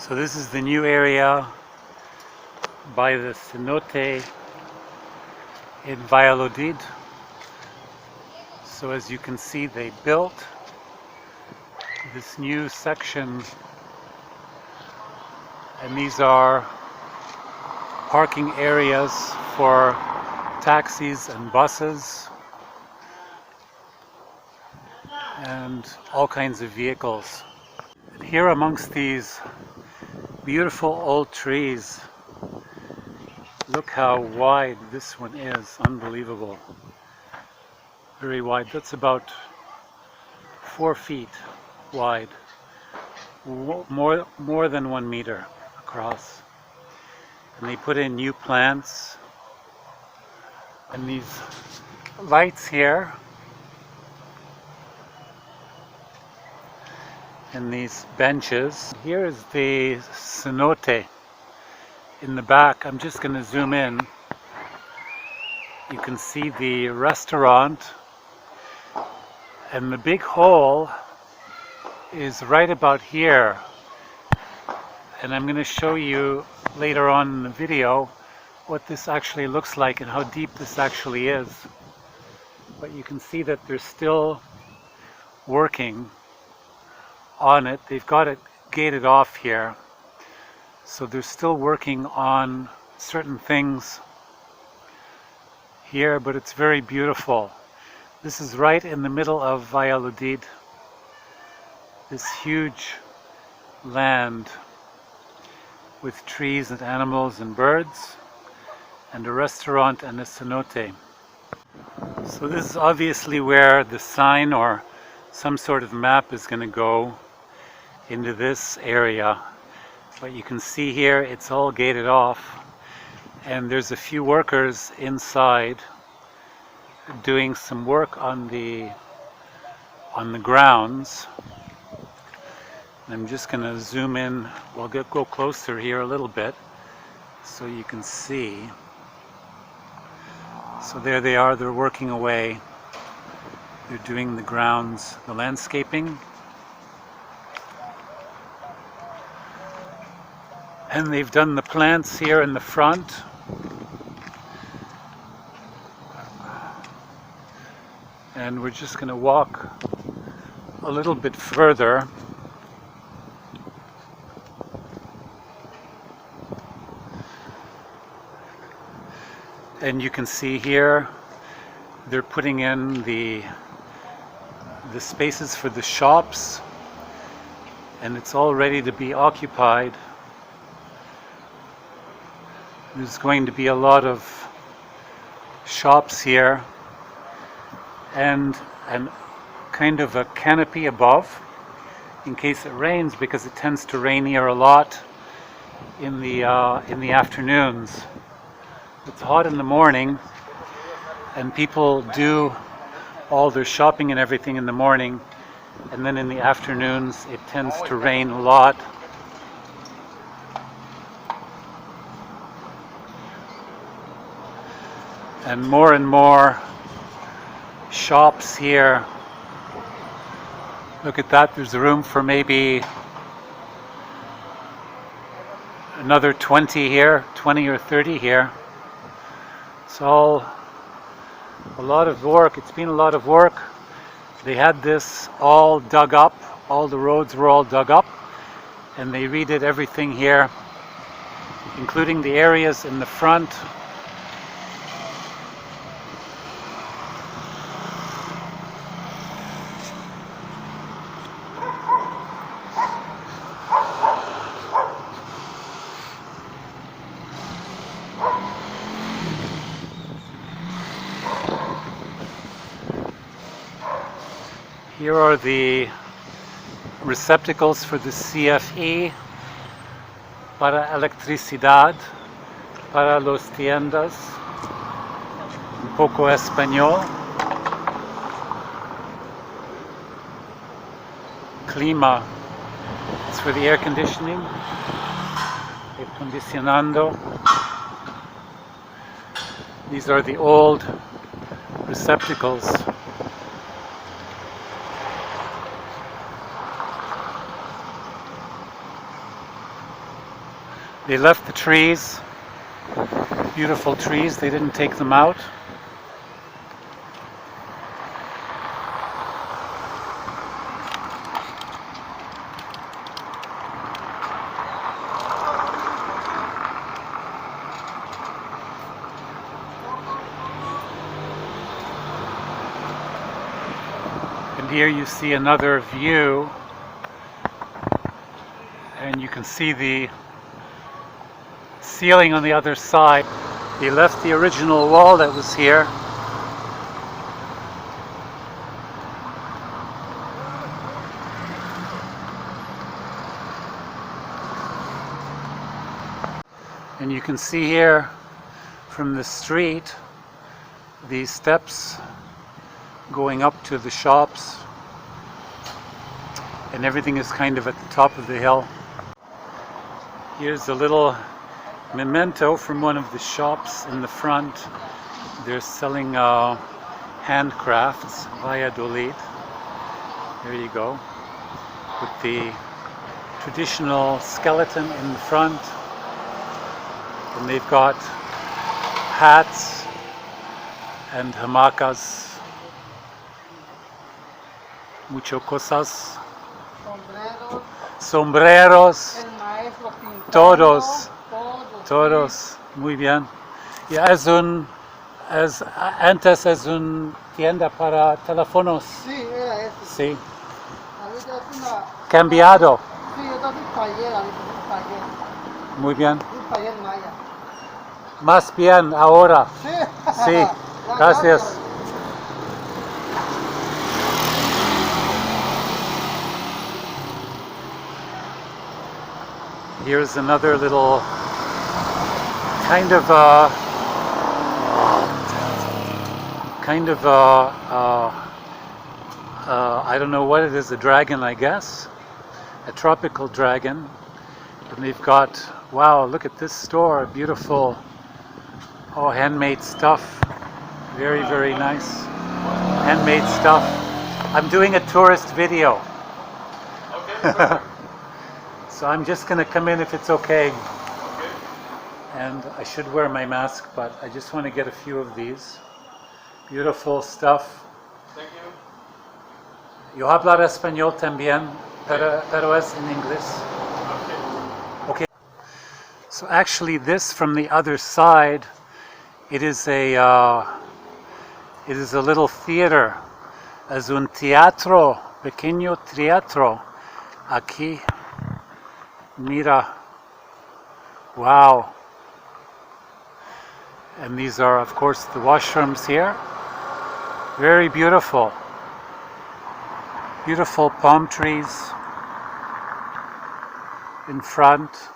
So this is the new area by the cenote in Valladolid. So as you can see, they built this new section, and these are parking areas for taxis and buses and all kinds of vehicles. And here amongst these beautiful old trees, look how wide this one is. Unbelievable. Very wide. That's about 4 feet wide. More than 1 meter across. And they put in new plants. And these lights here. And these benches. Here is the cenote in the back. I'm just going to zoom in. You can see the restaurant, and the big hole is right about here. And I'm going to show you later on in the video what this actually looks like and how deep this actually is. But you can see that they're still working on it. They've got it gated off here, so they're still working on certain things here, but it's very beautiful. This is right in the middle of Valladolid, this huge land with trees and animals and birds, and a restaurant and a cenote. So this is obviously where the sign or some sort of map is going to go into this area. But you can see here it's all gated off, and there's a few workers inside doing some work on the grounds. I'm just going to zoom in. We'll go closer here a little bit so you can see. So there they are, they're working away. They're doing the grounds, the landscaping. And they've done the plants here in the front. And we're just going to walk a little bit further. And you can see here they're putting in the spaces for the shops, and it's all ready to be occupied. There's going to be a lot of shops here, and kind of a canopy above in case it rains, because it tends to rain here a lot in the afternoons. It's hot in the morning, and people do all their shopping and everything in the morning, and then in the afternoons it tends to rain a lot. And more shops here. Look at that, there's room for maybe another 20 here, 20 or 30 here. It's all a lot of work. It's been a lot of work. They had this all dug up, all the roads were all dug up, and they redid everything here, including the areas in the front. Here are the receptacles for the CFE, para electricidad, para los tiendas, un poco español. Clima, it's for the air conditioning, air condicionando. These are the old receptacles. They left the trees, beautiful trees, they didn't take them out. And here you see another view, and you can see the ceiling on the other side. They left the original wall that was here. And you can see here from the street these steps going up to the shops, and everything is kind of at the top of the hill. Here's a little memento from one of the shops in the front. They're selling handcrafts, Valladolid. There you go, with the traditional skeleton in the front, and they've got hats and hamacas, mucho cosas, sombreros, todos, muy bien. Y antes es una tienda para teléfonos. Sí, era eso. Sí. Ahorita es una... Cambiado. Sí, esto es un taller, un taller. Muy bien. Un taller maya. Más bien ahora. Sí. Sí. Gracias. Here's another little kind of I don't know what it is, a dragon, I guess, a tropical dragon. And they've got, wow, look at this store, beautiful, handmade stuff, very, very nice, handmade stuff. I'm doing a tourist video. Okay. So I'm just going to come in if it's okay. Okay. And I should wear my mask, but I just want to get a few of these. Beautiful stuff. Thank you. Yo hablar español también, pero es en inglés. Okay. So actually this from the other side, it is a little theater. Es un teatro, pequeño teatro. Aquí. Mira, wow. And these are, of course, the washrooms here. Very beautiful. Beautiful palm trees in front.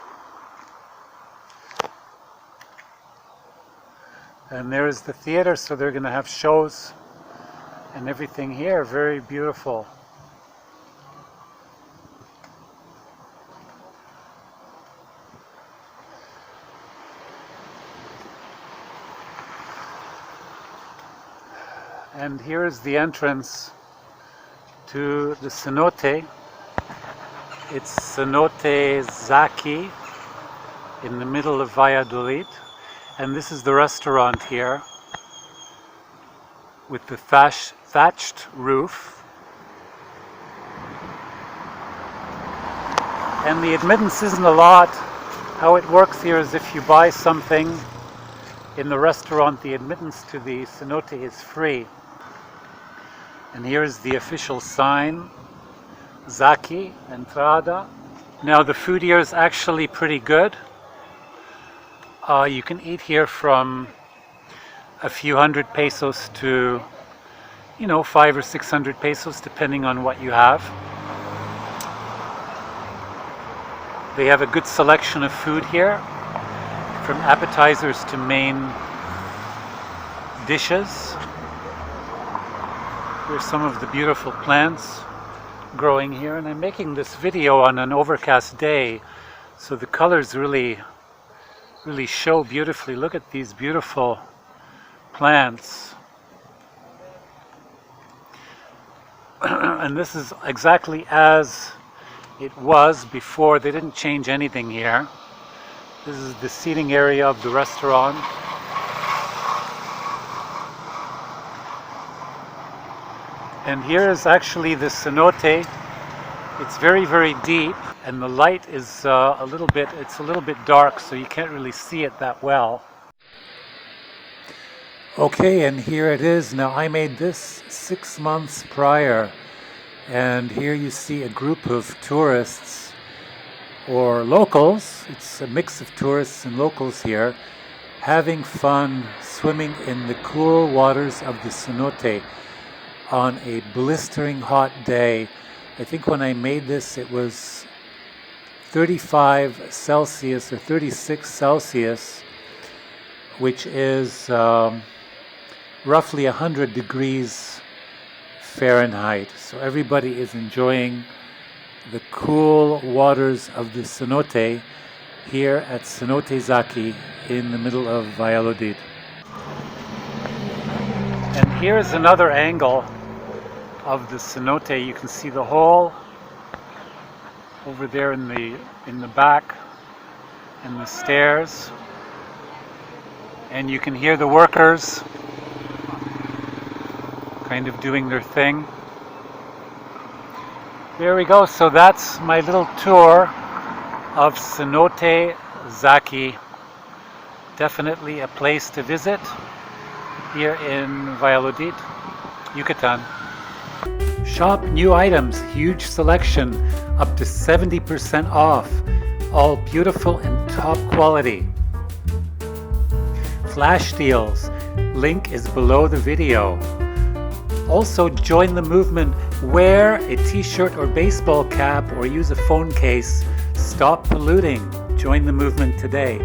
And there's the theater, so they're going to have shows and everything here. Very beautiful. And here is the entrance to the cenote. It's Cenote Zaci in the middle of Valladolid. And this is the restaurant here with the thatched roof. And the admittance isn't a lot. How it works here is if you buy something in the restaurant, the admittance to the cenote is free. And here's the official sign, Zaci, entrada. Now the food here is actually pretty good. You can eat here from a few hundred pesos to, 500 or 600 pesos, depending on what you have. They have a good selection of food here, from appetizers to main dishes. Here's some of the beautiful plants growing here, and I'm making this video on an overcast day, so the colors really show beautifully. Look at these beautiful plants. And this is exactly as it was before. They didn't change anything here. This is the seating area of the restaurant. And here is actually the cenote. It's very, very deep, and the light is a little bit dark, so you can't really see it that well. Okay, and here it is. Now, I made this 6 months prior, and here you see a group of tourists or locals. It's a mix of tourists and locals here, having fun swimming in the cool waters of the cenote on a blistering hot day. I think when I made this it was 35 Celsius or 36 Celsius, which is roughly 100 degrees Fahrenheit. So everybody is enjoying the cool waters of the cenote here at Cenote Zaci in the middle of Valladolid. And here's another angle of the cenote. You can see the hole over there in the back and the stairs, and you can hear the workers kind of doing their thing. There we go. So that's my little tour of Cenote Zaci. Definitely a place to visit here in Valladolid, Yucatan. Shop new items, huge selection, up to 70% off, all beautiful and top quality. Flash deals, link is below the video. Also join the movement, wear a t-shirt or baseball cap or use a phone case, stop polluting. Join the movement today.